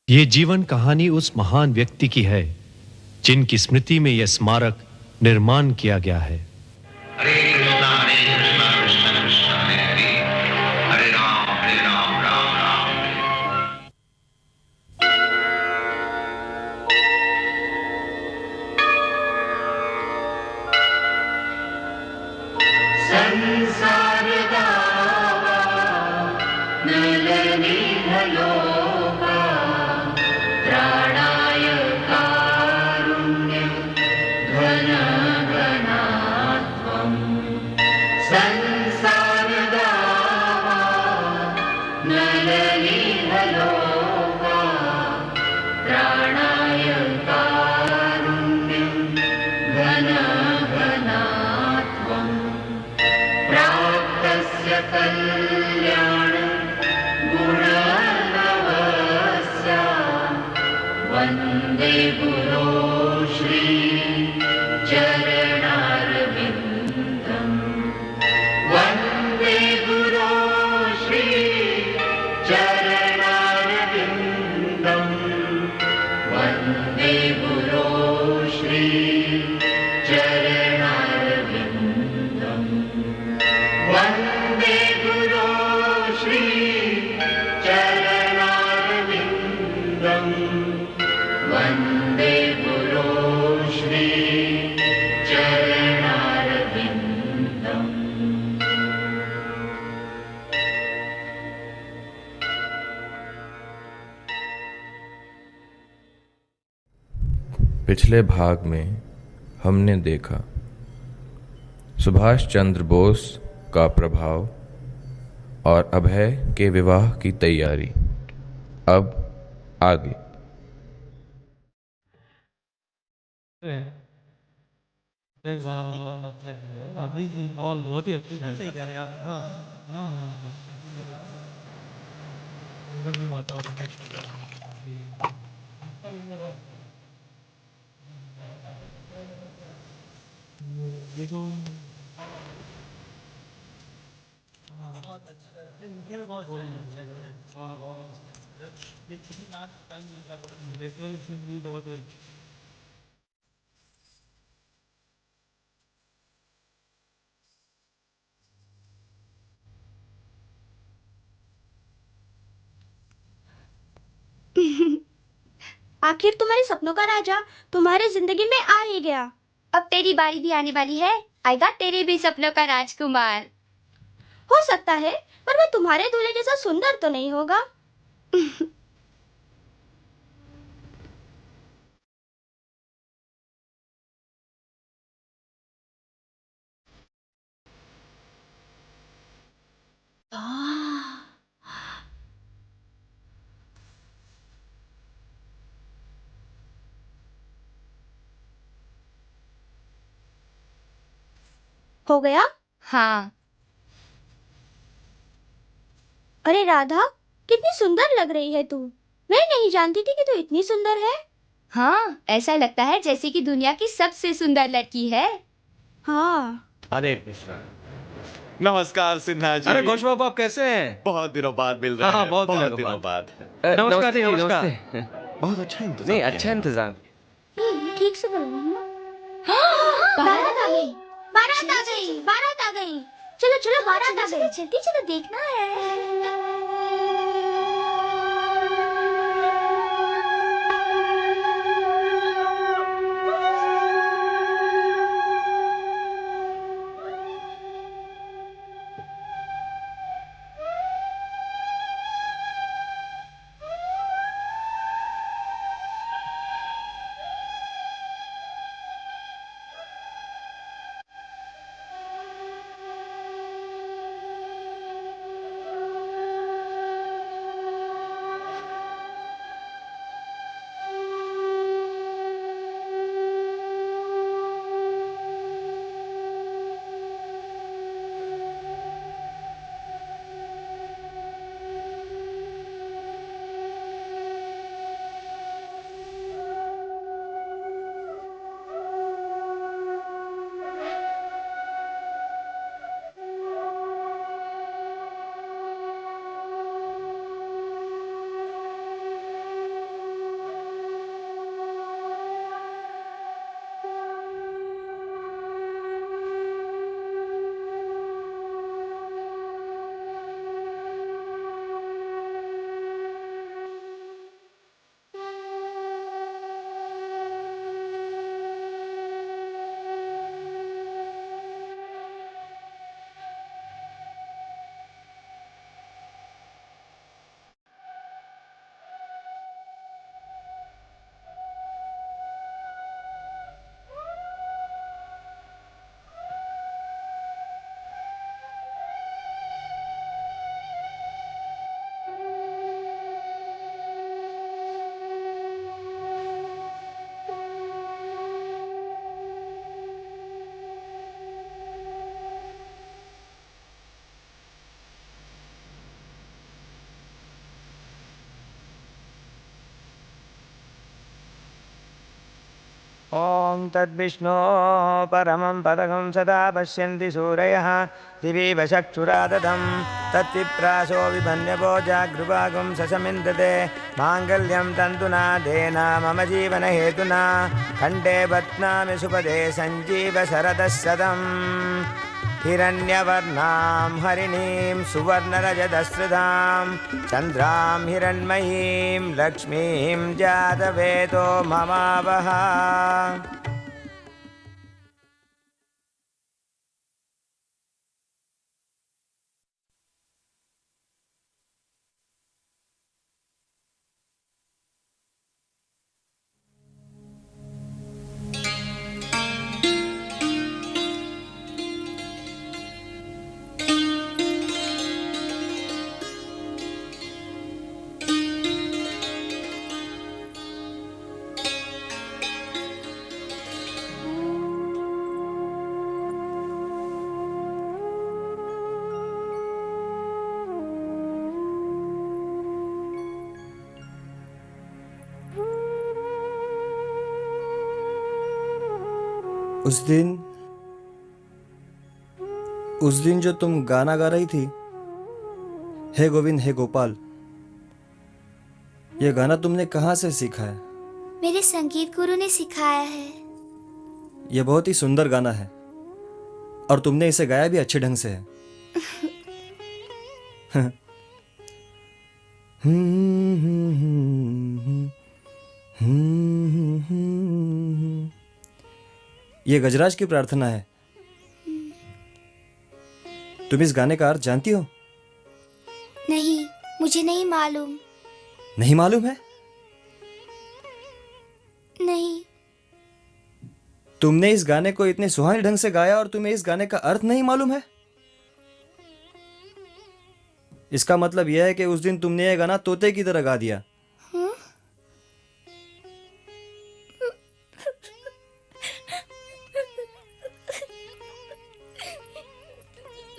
ये जीवन कहानी उस महान व्यक्ति की है जिनकी स्मृति में यह स्मारक निर्माण किया गया है। हरे कृष्णा कृष्ण कृष्ण हरे हरे, हरे राम राम राम हरे। संसार गावा नलनी भलोका, त्राणाय कारुण्यं घन घनात्वम्। संसार गावा नलनी भलोका, त्राणाय कारुण्यं घन घनात्वम्। प्राप्तस्य कल्याण गुणनवस्य, वन्दे गुरो श्री चरणारविन्दम्। वन्दे गुरो श्री चरणारविन्दम्। वन्दे गुरो श्री चरणारविन्दम्। वन्दे गुरो श्री चरणारविन्दम्। वन्दे गुरो श्री चरणारविन्दम्। पिछले भाग में हमने देखा सुभाष चंद्र बोस का प्रभाव और अभय के विवाह की तैयारी। अब आगे। आखिर तुम्हारे सपनों का राजा तुम्हारे जिंदगी में आ ही गया। अब तेरी बारी भी आने वाली है, आएगा तेरे भी सपनों का राजकुमार। हो सकता है, पर मैं तुम्हारे दूल्हे जैसा सुंदर तो नहीं होगा। हो गया? हाँ। अरे राधा, कितनी सुंदर लग रही है तू। मैं नहीं जानती थी कि तू इतनी सुंदर है। हाँ, ऐसा लगता है जैसे कि दुनिया की सबसे सुंदर लड़की है। हाँ। अरे नमस्कार सिन्हा जी। अरे घोष बाबू, आप कैसे हैं? बहुत दिनों बाद मिल रहे हाँ, हैं। बहुत दिनों दिनों बाद। नमस्कार जी, नमस्ते, नमस्कार। नमस्ते। बहुत अच्छा इंतजाम नहीं, किया अच्छा है। इंतजाम। ठीक से बोलो। बारात आ गई, बारात आ गई, बारात आ गई। चलो चलो, बारात आ गई। जल्दी चलो, देखना है। ॐ तद्विष्णो परमं पदकं सदा पश्यन्ति सूरयः दिवीव चक्षुरादधं तत्विप्रासो विभन्यवो जागृभागं ससमिन्दते माङ्गल्यं तन्तुनादेन मम जीवनहेतुना कण्ठे बध्नामि सुपदे सञ्जीव शरदः सदम् हिरण्यवर्णां हरिणीं सुवर्णरजतस्रधां चन्द्रां हिरण्मयीं लक्ष्मीं जातवेदो ममावह। उस दिन जो तुम गाना गा रही थी, हे गोविंद हे गोपाल, यह गाना तुमने कहाँ से सीखा है? मेरे संगीत गुरु ने सिखाया है। यह बहुत ही सुंदर गाना है और तुमने इसे गाया भी अच्छे ढंग से है। यह गजराज की प्रार्थना है। तुम इस गाने का अर्थ जानती हो? नहीं, मुझे नहीं मालूम। नहीं मालूम है? नहीं। तुमने इस गाने को इतने सुहाने ढंग से गाया और तुम्हें इस गाने का अर्थ नहीं मालूम है? इसका मतलब यह है कि उस दिन तुमने यह गाना तोते की तरह गा दिया।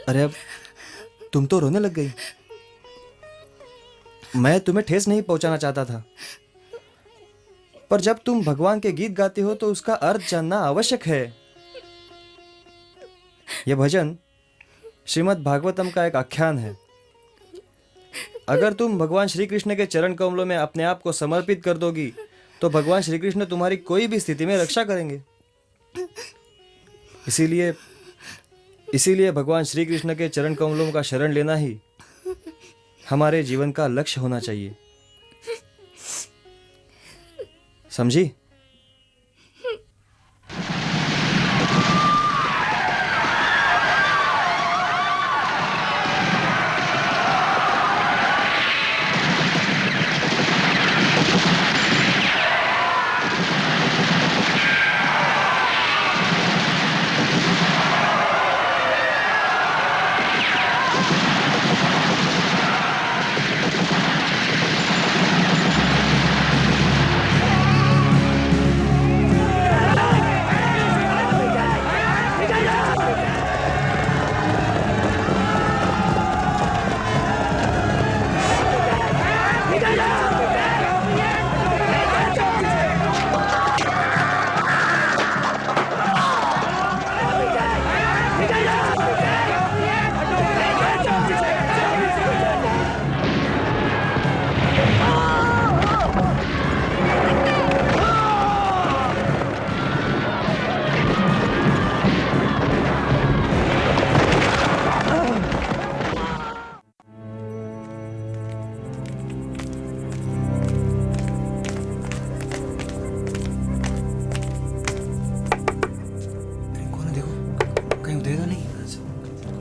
अरे अब तुम तो रोने लग गई। मैं तुम्हें ठेस नहीं पहुंचाना चाहता था, पर जब तुम भगवान के गीत गाते हो तो उसका अर्थ जानना आवश्यक है। यह भजन श्रीमद् भागवतम का एक आख्यान है। अगर तुम भगवान श्री कृष्ण के चरण कमलों में अपने आप को समर्पित कर दोगी तो भगवान श्री कृष्ण तुम्हारी कोई भी स्थिति में रक्षा करेंगे। इसीलिए भगवान श्री कृष्ण के चरण कमलों का शरण लेना ही हमारे जीवन का लक्ष्य होना चाहिए। समझी?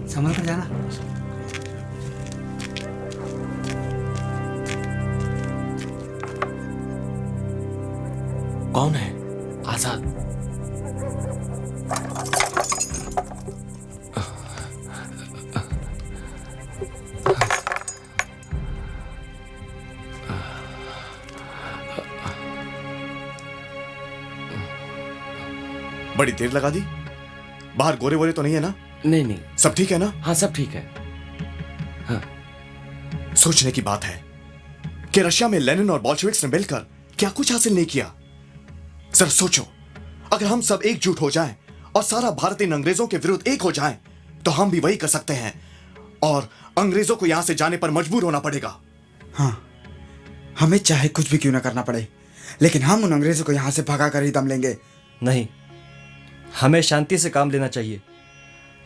संभल कर जाना। कौन है? आजाद। बड़ी देर लगा दी। बाहर गोरे वोरे तो नहीं है ना? नहीं नहीं, सब ठीक है ना? हाँ सब ठीक है। हाँ। सोचने की बात है कि रशिया में लेनिन और बोल्शेविक्स ने मिलकर क्या कुछ हासिल नहीं किया। जरा सोचो, अगर हम सब एकजुट हो जाएं और सारा भारत इन अंग्रेजों के विरुद्ध एक हो जाएं, तो हम भी वही कर सकते हैं और अंग्रेजों को यहां से जाने पर मजबूर होना पड़ेगा। हाँ, हमें चाहे कुछ भी क्यों ना करना पड़े, लेकिन हम उन अंग्रेजों को यहां से भगा कर ही दम लेंगे। नहीं, हमें शांति से काम लेना चाहिए।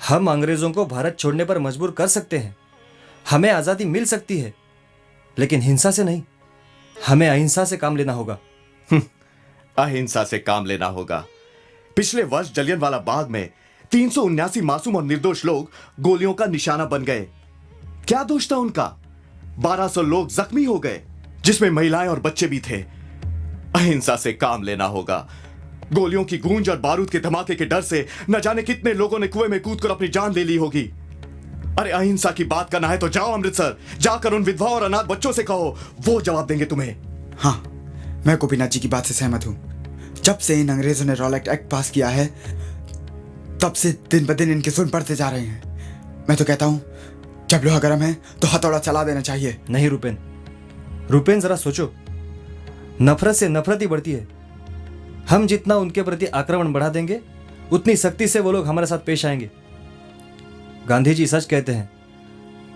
हम अंग्रेजों को भारत छोड़ने पर मजबूर कर सकते हैं, हमें आज़ादी मिल सकती है, लेकिन हिंसा से नहीं। हमें अहिंसा से काम लेना होगा। अहिंसा से काम लेना होगा। पिछले वर्ष जलियनवाला बाग में 379 मासूम और निर्दोष लोग गोलियों का निशाना बन गए। क्या दोष था उनका? 1200 लोग जख्मी हो गए, जिसमें महिलाएं और बच्चे भी थे। अहिंसा से काम लेना होगा। गोलियों की गूंज और बारूद के धमाके के डर से न जाने कितने लोगों ने कुएं में कूदकर अपनी जान ले ली होगी। अरे अहिंसा की बात करना है तो जाओ अमृतसर, जाकर उन विधवा और अनाथ बच्चों से कहो, वो जवाब देंगे तुम्हें। हाँ, मैं गोपीनाथ जी की बात से सहमत हूँ। जब से इन अंग्रेजों ने रॉलेट एक्ट पास किया है, तब से दिन ब दिन इनके जुल्म बढ़ते जा रहे हैं। मैं तो कहता हूँ, जब लोहा गर्म है तो हथौड़ा चला देना चाहिए। नहीं रुपेन, जरा सोचो, नफरत से नफरत ही बढ़ती है। हम जितना उनके प्रति आक्रमण बढ़ा देंगे, उतनी सख्ती से वो लोग हमारे साथ पेश आएंगे। गांधी जी सच कहते हैं,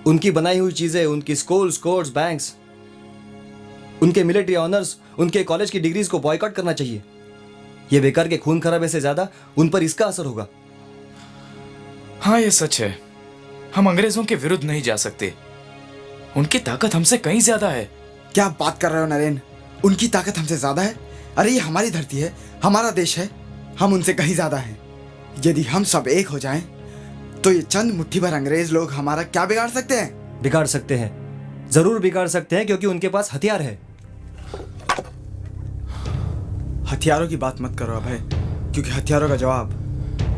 उनकी बनाई हुई चीजें, उनकी स्कूल्स, कोर्ट्स, बैंक्स, उनके मिलिट्री ऑनर्स, उनके कॉलेज की डिग्रीज को बॉयकॉट करना चाहिए। ये बेकार के खून खराबे से ज्यादा उन पर इसका असर होगा। हाँ, ये सच है। हम अंग्रेजों के विरुद्ध नहीं जा सकते, उनकी ताकत हमसे कहीं ज्यादा है। क्या बात कर रहे हो नरेन? उनकी ताकत हमसे ज्यादा है? अरे ये हमारी धरती है, हमारा देश है, हम उनसे कहीं ज्यादा हैं। यदि हम सब एक हो जाएं, तो ये चंद मुट्ठी भर अंग्रेज लोग हमारा क्या बिगाड़ सकते हैं? बिगाड़ सकते हैं, जरूर बिगाड़ सकते हैं, क्योंकि उनके पास हथियार है। हथियारों की बात मत करो अभय, क्योंकि हथियारों का जवाब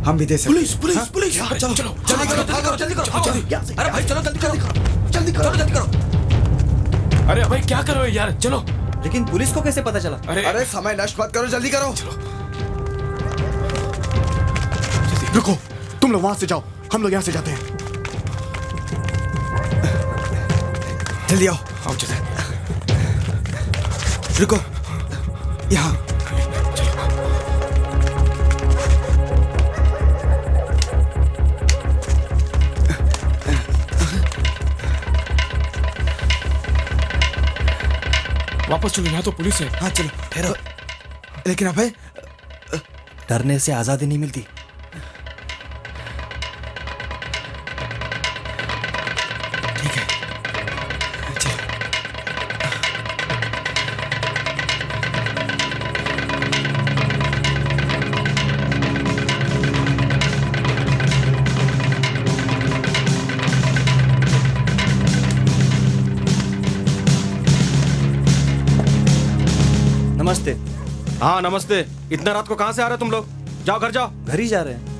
हम भी दे सकते हैं। पुलिस हाँ? पुलिस, हाँ, चलो चलो जल्दी करो, जल्दी करो। अरे भाई चलो जल्दी करो, जल्दी करो। अरे भाई क्या करो यार, चलो। लेकिन पुलिस को कैसे पता चला? अरे समय नष्ट मत करो, जल्दी करो। रुको, तुम लोग वहां से जाओ, हम लोग यहां से जाते हैं। जल्दी आओ। आओ चले। रुको, यहाँ। वापस चलो, यहाँ तो पुलिस है। हाँ चलो, ठहरो। लेकिन अभय, डरने से आजादी नहीं मिलती। ठीक है, चलो। नमस्ते। हाँ नमस्ते। इतना रात को कहाँ से आ रहे हो तुम लोग? जाओ घर जाओ। घर ही जा रहे हैं।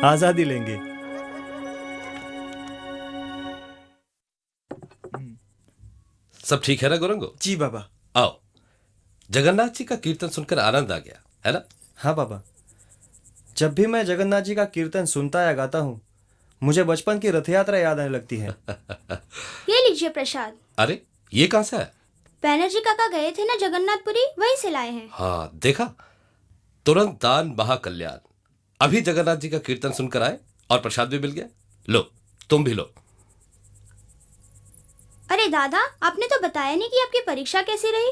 आजादी लेंगे। सब ठीक है ना गौरंगो? जी बाबा। आओ, जगन्नाथ जी का कीर्तन सुनकर आनंद आ गया है ना? हाँ बाबा, जब भी मैं जगन्नाथ जी का कीर्तन सुनता या गाता हूँ, मुझे बचपन की रथ यात्रा याद आने लगती है। ये लीजिए प्रसाद। अरे ये कहाँ से है? बैनर्जी काका गए थे ना जगन्नाथपुरी, वहीं से लाए हैं। हाँ देखा, तुरंत दान महाकल्याण। अभी जगन्नाथ जी का कीर्तन सुनकर आए और प्रसाद भी मिल गया। लो तुम भी लो। अरे दादा, आपने तो बताया नहीं कि आपकी परीक्षा कैसी रही।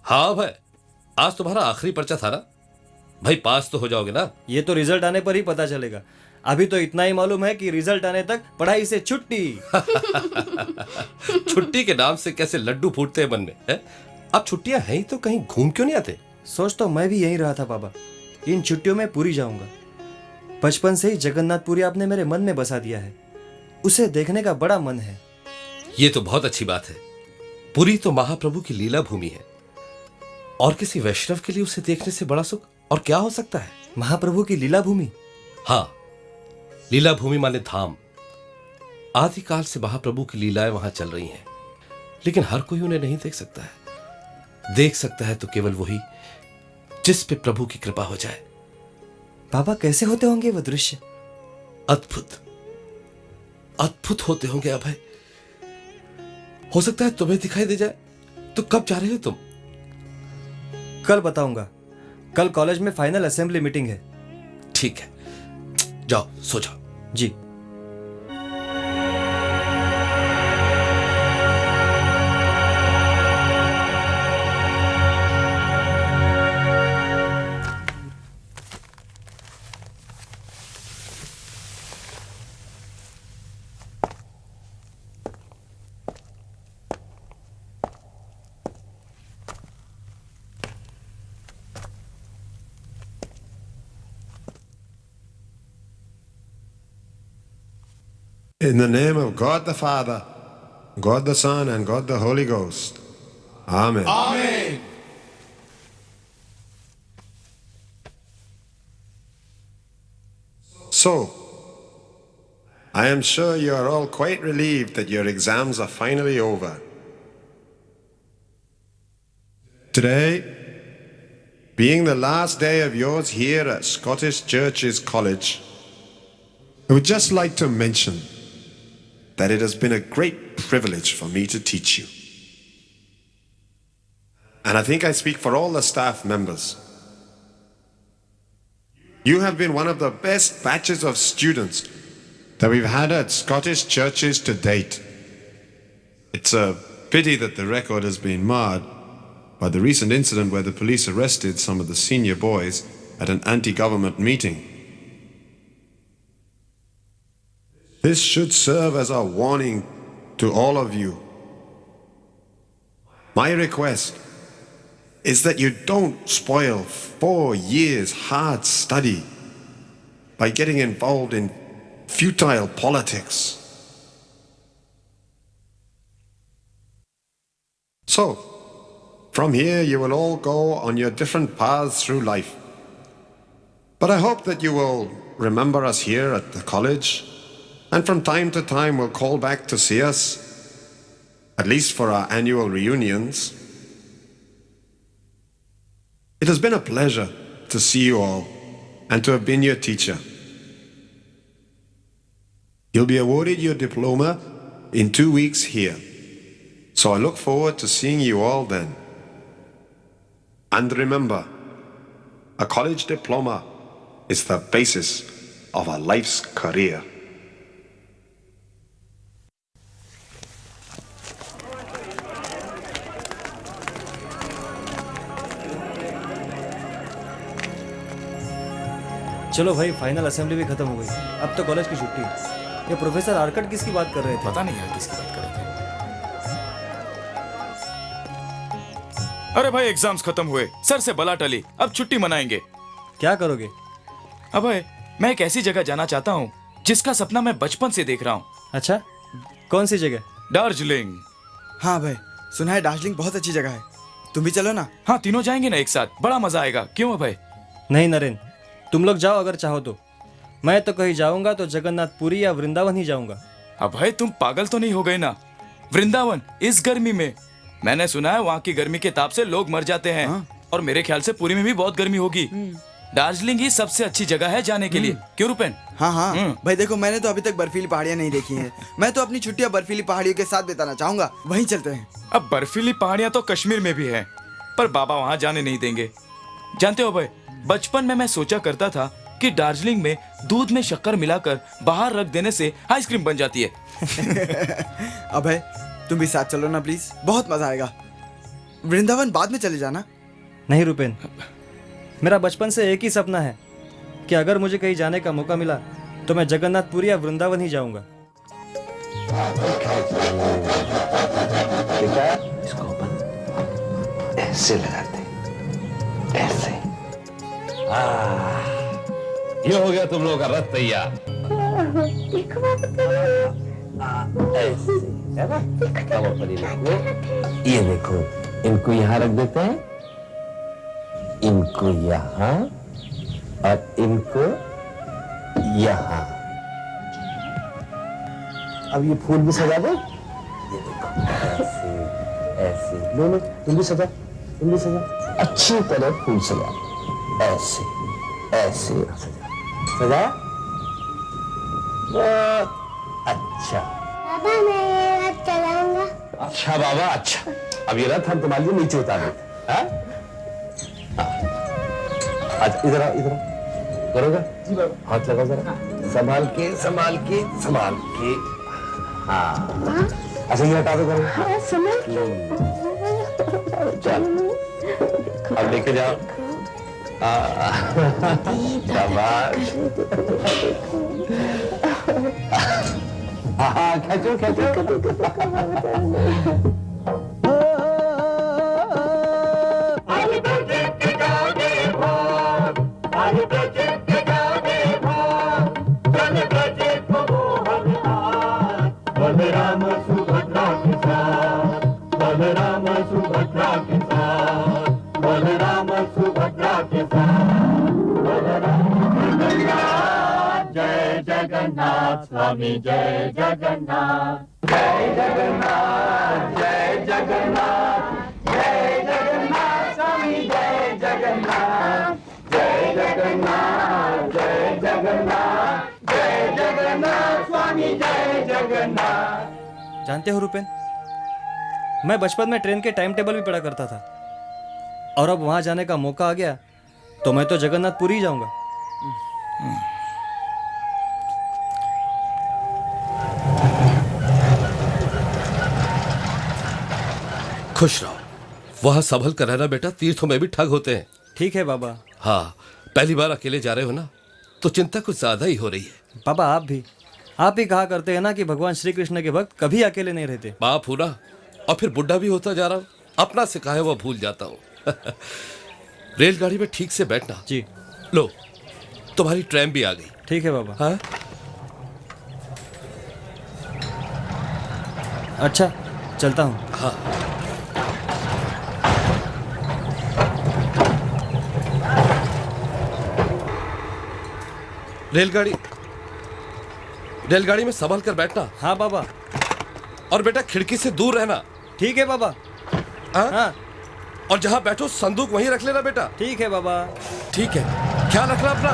हाँ भाई, आज तुम्हारा आखिरी पर्चा था ना भाई, पास तो हो जाओगे ना? ये तो रिजल्ट आने पर ही पता चलेगा। अभी तो इतना ही मालूम है कि रिजल्ट आने तक पढ़ाई से छुट्टी। छुट्टी के नाम से कैसे लड्डू फूटते हैं मन में है? अब छुट्टियां हैं ही तो कहीं घूम क्यों नहीं आते? सोच तो मैं भी यही रहा था बाबा, इन छुट्टियों में पूरी जाऊंगा। बचपन से ही जगन्नाथपुरी आपने मेरे मन में बसा दिया है, उसे देखने का बड़ा मन है। ये तो बहुत अच्छी बात है। पुरी तो महाप्रभु की लीला भूमि है, और किसी वैष्णव के लिए उसे देखने से बड़ा सुख और क्या हो सकता है? महाप्रभु की लीला भूमि? हाँ, लीला भूमि माने धाम। आदिकाल से महाप्रभु की लीलाएं वहां चल रही हैं, लेकिन हर कोई उन्हें नहीं देख सकता है। देख सकता है तो केवल वही जिस पे प्रभु की कृपा हो जाए। बाबा कैसे होते होंगे वो दृश्य? अद्भुत अद्भुत होते होंगे अभय। हो सकता है तुम्हें दिखाई दे जाए। तो कब जा रहे हो तुम? कल बताऊंगा। कल कॉलेज में फाइनल असेंबली मीटिंग है। ठीक है, जाओ सो जाओ। जी। In the name of God the Father, God the Son, and God the Holy Ghost. Amen. Amen. So, I am sure you are all quite relieved that your exams are finally over. Today, being the last day of yours here at Scottish Churches College, I would just like to mention that it has been a great privilege for me to teach you. And I think I speak for all the staff members. You have been one of the best batches of students that we've had at Scottish Churches to date. It's a pity that the record has been marred by the recent incident where the police arrested some of the senior boys at an anti-government meeting. This should serve as a warning to all of you. My request is that you don't spoil 4 years hard study by getting involved in futile politics. So, from here you will all go on your different paths through life. But I hope that you will remember us here at the college, and from time to time will call back to see us, at least for our annual reunions. It has been a pleasure to see you all and to have been your teacher. You'll be awarded your diploma in 2 weeks here, so I look forward to seeing you all then. And remember, a college diploma is the basis of a life's career. चलो भाई, final assembly भी खत्म हो गई। अब तो college की छुट्टी। ये प्रोफेसर आर्कट किसकी बात कर रहे थे? पता नहीं यार किसकी बात कर रहे थे। अरे भाई, एग्जाम्स खत्म हुए, सर से बला टली, अब छुट्टी मनाएंगे। क्या करोगे? अबे, मैं एक ऐसी जगह जाना चाहता हूँ जिसका सपना मैं बचपन से देख रहा हूँ। अच्छा, कौन सी जगह? दार्जिलिंग। हाँ भाई, सुना है दार्जिलिंग बहुत अच्छी जगह है। तुम भी चलो ना। हाँ, तीनों जाएंगे ना एक साथ, बड़ा मजा आएगा। क्यों भाई? नहीं नरेन, तुम लोग जाओ अगर चाहो तो। मैं तो कहीं जाऊंगा तो जगन्नाथपुरी या वृंदावन ही जाऊंगा। अब भाई, तुम पागल तो नहीं हो गए ना? वृंदावन इस गर्मी में, मैंने सुना है वहाँ की गर्मी के ताप से लोग मर जाते हैं। और मेरे ख्याल से पुरी में भी बहुत गर्मी होगी। दार्जिलिंग ही सबसे अच्छी जगह है जाने के लिए। क्यों रूपेन? हाँ भाई, देखो मैंने तो अभी तक बर्फीली पहाड़ियाँ नहीं देखी हैं। मैं तो अपनी छुट्टियाँ बर्फीली पहाड़ियों के साथ बिताना चाहूंगा। वहीं चलते हैं। अब बर्फीली पहाड़ियाँ तो कश्मीर में भी है, पर बाबा वहाँ जाने नहीं देंगे। जानते हो भाई, बचपन में मैं सोचा करता था कि दार्जिलिंग में दूध में शक्कर मिलाकर बाहर रख देने से आइसक्रीम बन जाती है। अबे, तुम भी साथ चलो ना प्लीज, बहुत मजा आएगा। वृंदावन बाद में चले जाना। नहीं रूपेन, मेरा बचपन से एक ही सपना है कि अगर मुझे कहीं जाने का मौका मिला तो मैं जगन्नाथपुरी या वृंदावन ही जाऊंगा। इसको अपन ऐसे लगाते, ऐसे। ये हो गया तुम लोगों का रथ तैयार। ऐसे है ना? ये देखो, इनको यहाँ रख देते हैं, इनको यहाँ और इनको यहाँ। अब ये फूल भी सजा दो। ये देखो, ऐसे ऐसे। लो लो, तुम भी सजा, तुम भी सजा। अच्छी तरह फूल सजा, ऐसे ऐसे सजा। सजाया? अच्छा पापा मैं रथ चलाऊंगा। अच्छा बाबा अच्छा। अब ये रथ हम तुम्हारे लिए नीचे उतार देते हैं। अच्छा इधर आओ, इधर आओ। करोगे? जी बाबा। हाथ लगाओ जरा। संभाल के संभाल के संभाल के। हाँ अच्छा ये हटा दो करो। चल अब लेके जाओ। शाबाश। हाँ खींचो खींचो। बलराम सुभद्रा के साथ, बलराम सुभद्रा के साथ, बलराम सुभद्रा के साथ, बलराम जगन्नाथ, जय जगन्नाथ स्वामी जय जगन्नाथ, जय जगन्नाथ, जय जगन्नाथ, जय जगन्नाथ स्वामी जय जगन्नाथ, जय जगन्नाथ, जय जगन्नाथ, जय जगन्नाथ स्वामी जय जगन्नाथ। जानते हो रुपेन, मैं बचपन में ट्रेन के टाइम टेबल भी पढ़ा करता था, और अब वहां जाने का मौका आ गया तो मैं तो जगन्नाथपुरी ही जाऊंगा। खुश रहो। वहां संभल कर रहना बेटा, तीर्थों में भी ठग होते हैं। ठीक है बाबा। हाँ, पहली बार अकेले जा रहे हो ना, तो चिंता कुछ ज्यादा ही हो रही है। बाबा आप ही कहा करते हैं ना कि भगवान श्री कृष्ण के भक्त कभी अकेले नहीं रहते। बाप हूं ना, और फिर बुढ़ा भी होता जा रहा हूं, अपना सिखाया हुआ भूल जाता हूं। रेलगाड़ी में ठीक से बैठना। जी। लो, तुम्हारी ट्रेन भी आ गई। ठीक है बाबा। हाँ? अच्छा चलता हूँ। हाँ। रेलगाड़ी में संभल कर बैठना। हाँ बाबा। और बेटा खिड़की से दूर रहना। ठीक है बाबा। हाँ? और जहां बैठो संदूक वहीं रख लेना बेटा। ठीक है बाबा। ठीक है, ख्याल रखना अपना।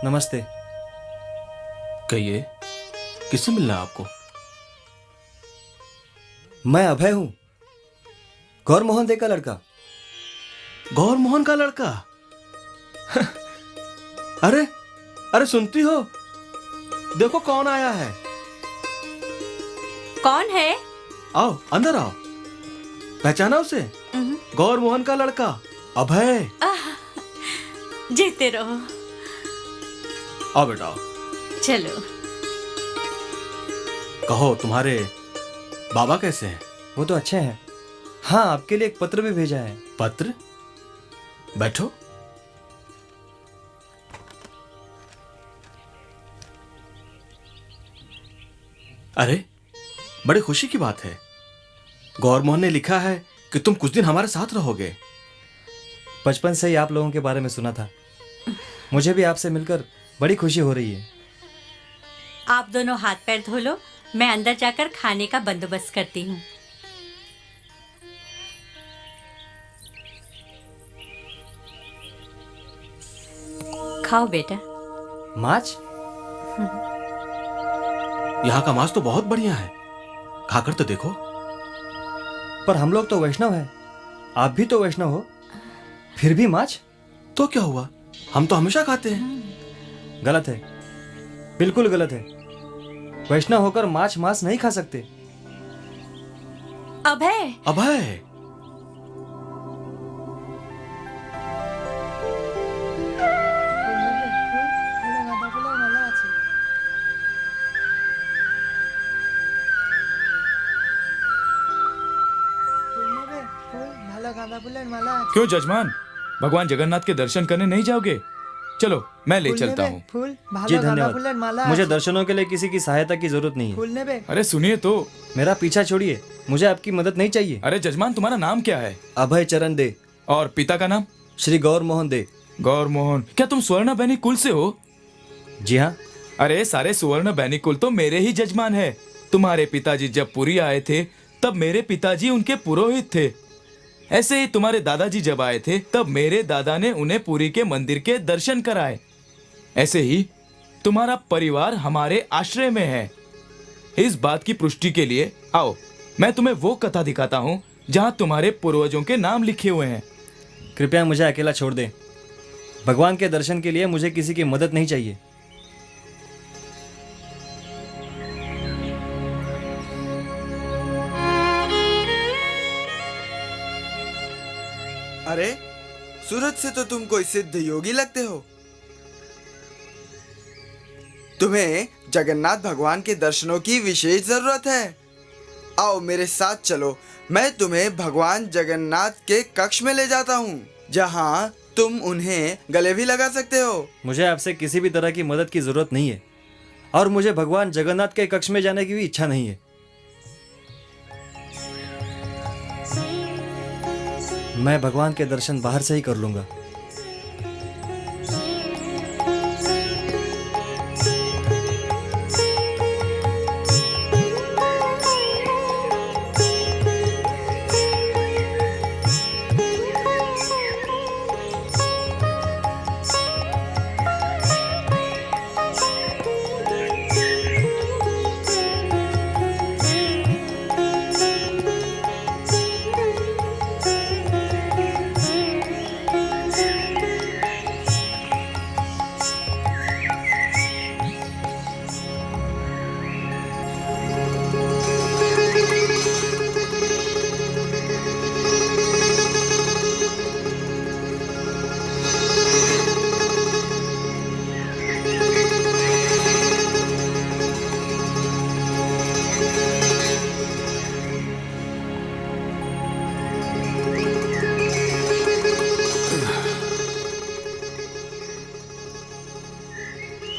नमस्ते। कहिए, किससे मिलना है आपको? मैं अभय हूं, गौर मोहन दे का लड़का। गौर मोहन का लड़का? अरे अरे सुनती हो, देखो कौन आया है। कौन है? आओ अंदर आओ। पहचाना उसे? गौर मोहन का लड़का अभय। जीते रहो। आओ बेटा। चलो। कहो, तुम्हारे बाबा कैसे हैं? वो तो अच्छे हैं। हाँ, आपके लिए एक पत्र भी भेजा है। पत्र? बैठो। अरे, बड़ी खुशी की बात है। गौर मोहन ने लिखा है कि तुम कुछ दिन हमारे साथ रहोगे। बचपन से ही आप लोगों के बारे में सुना था। मुझे भी आपसे मिलकर बड़ी खुशी हो रही है। आप दोनों हाथ पैर धो लो, मैं अंदर जाकर खाने का बंदोबस्त करती हूँ। खाओ बेटा। माछ? यहाँ का मांस तो बहुत बढ़िया है, खाकर तो देखो। पर हम लोग तो वैष्णव हैं, आप भी तो वैष्णव हो, फिर भी माछ? तो क्या हुआ, हम तो हमेशा खाते हैं। गलत है, बिल्कुल गलत है। वैष्णव होकर माछ मांस नहीं खा सकते। अभय। अभय। क्यों जजमान, भगवान जगन्नाथ के दर्शन करने नहीं जाओगे? चलो मैं ले चलता हूँ। जी धन्यवाद। मुझे दर्शनों के लिए किसी की सहायता की जरूरत नहीं है। अरे सुनिए तो। मेरा पीछा छोड़िए, मुझे आपकी मदद नहीं चाहिए। अरे जजमान, तुम्हारा नाम क्या है? अभय चरण दे। और पिता का नाम? श्री गौर मोहन दे। गौर मोहन। क्या तुम स्वर्ण बैनी कुल से हो? जी हाँ। अरे सारे सुवर्ण बैनी कुल तो मेरे ही जजमान है। तुम्हारे पिताजी जब पुरी आए थे तब मेरे पिताजी उनके पुरोहित थे। ऐसे ही तुम्हारे दादाजी जब आए थे तब मेरे दादा ने उन्हें पुरी के मंदिर के दर्शन कराए। ऐसे ही तुम्हारा परिवार हमारे आश्रय में है। इस बात की पुष्टि के लिए आओ, मैं तुम्हें वो कथा दिखाता हूँ जहाँ तुम्हारे पूर्वजों के नाम लिखे हुए हैं। कृपया मुझे अकेला छोड़ दें। भगवान के दर्शन के लिए मुझे किसी की मदद नहीं चाहिए। अरे सूरज से तो तुम कोई सिद्ध योगी लगते हो। तुम्हें जगन्नाथ भगवान के दर्शनों की विशेष जरूरत है। आओ मेरे साथ चलो, मैं तुम्हें भगवान जगन्नाथ के कक्ष में ले जाता हूँ, जहाँ तुम उन्हें गले भी लगा सकते हो। मुझे आपसे किसी भी तरह की मदद की जरूरत नहीं है और मुझे भगवान जगन्नाथ के कक्ष में जाने की भी इच्छा नहीं है। मैं भगवान के दर्शन बाहर से ही कर लूंगा।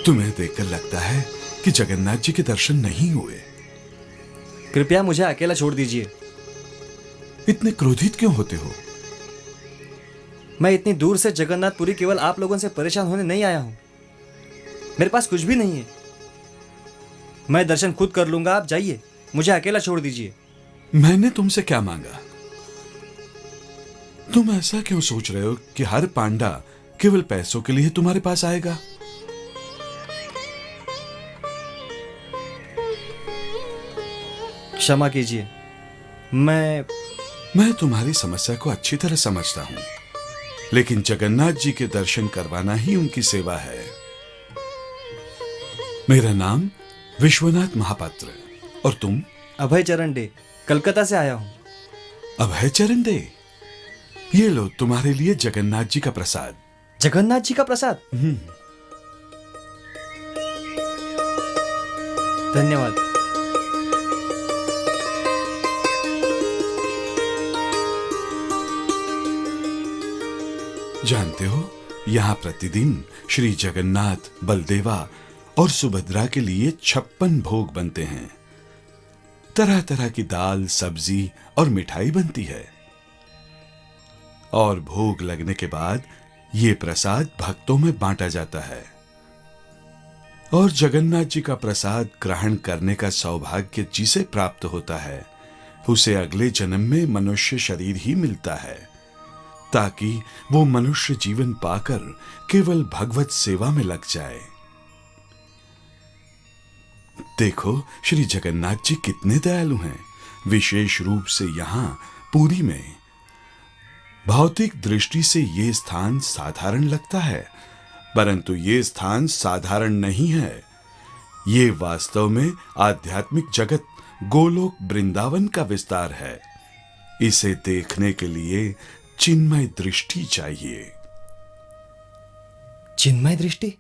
तुम्हें देखकर लगता है कि जगन्नाथ जी के दर्शन नहीं हुए। कृपया मुझे अकेला छोड़ दीजिए। इतने क्रोधित क्यों होते हो? मैं इतनी दूर से जगन्नाथपुरी केवल आप लोगों से परेशान होने नहीं आया हूं। मेरे पास कुछ भी नहीं है। मैं दर्शन खुद कर लूंगा, आप जाइए, मुझे अकेला छोड़ दीजिए। मैंने तुमसे क्या मांगा? तुम ऐसा क्यों सोच रहे हो कि हर पांडा केवल पैसों के लिए तुम्हारे पास आएगा? क्षमा कीजिए, मैं तुम्हारी समस्या को अच्छी तरह समझता हूं, लेकिन जगन्नाथ जी के दर्शन करवाना ही उनकी सेवा है। मेरा नाम विश्वनाथ महापात्र और तुम? अभय चरण डे, कलकत्ता से आया हूं। अभय चरण डे, ये लो तुम्हारे लिए जगन्नाथ जी का प्रसाद। जगन्नाथ जी का प्रसाद? धन्यवाद। जानते हो, यहाँ प्रतिदिन श्री जगन्नाथ, बलदेवा और सुभद्रा के लिए 56 भोग बनते हैं। तरह तरह की दाल, सब्जी और मिठाई बनती है और भोग लगने के बाद ये प्रसाद भक्तों में बांटा जाता है। और जगन्नाथ जी का प्रसाद ग्रहण करने का सौभाग्य जिसे प्राप्त होता है, उसे अगले जन्म में मनुष्य शरीर ही मिलता है, ताकि वो मनुष्य जीवन पाकर केवल भगवत सेवा में लग जाए। देखो श्री जगन्नाथ जी कितने दयालु हैं। विशेष रूप से यहाँ पुरी में भौतिक दृष्टि से ये स्थान साधारण लगता है, परंतु ये स्थान साधारण नहीं है। ये वास्तव में आध्यात्मिक जगत गोलोक वृंदावन का विस्तार है। इसे देखने के लिए चिन्मय दृष्टि चाहिए। चिन्मय दृष्टि?